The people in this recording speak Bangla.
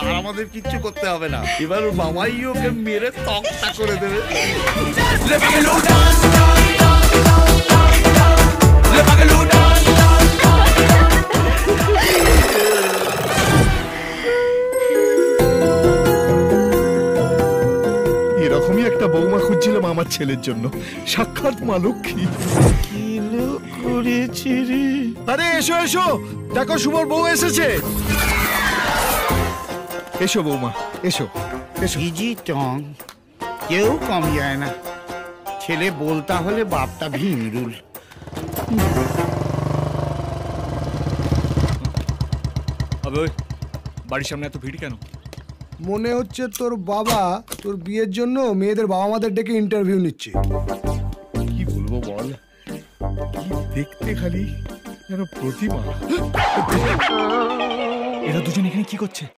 আর আমাদের কিচ্ছু করতে হবে না, এবার বাবাই ওকে মেরে তক্তা করে দেবে। এরকমই একটা বৌমা খুঁজছিলাম আমার ছেলের জন্য, সাক্ষাৎ মা লক্ষ্মী। কি লোক করেছি রে। আরে এসো এসো, দেখো শুভর বউ এসেছে। এসো বৌমা, এসো এসো। ইজি টং, কেউ কম যায় না। ছেলে বলতা হলে বাপটা ভিমরুল। আবে ওই বাড়ির সামনে এত ভিড় কেন? মনে হচ্ছে তোর বাবা তোর বিয়ের জন্য মেয়েদের বাবা মাদের ডেকে ইন্টারভিউ নিচ্ছে। কি বলবো বল, কি দেখতে খালি যেন প্রতিমা। এরা দুজন এখানে কি করছে?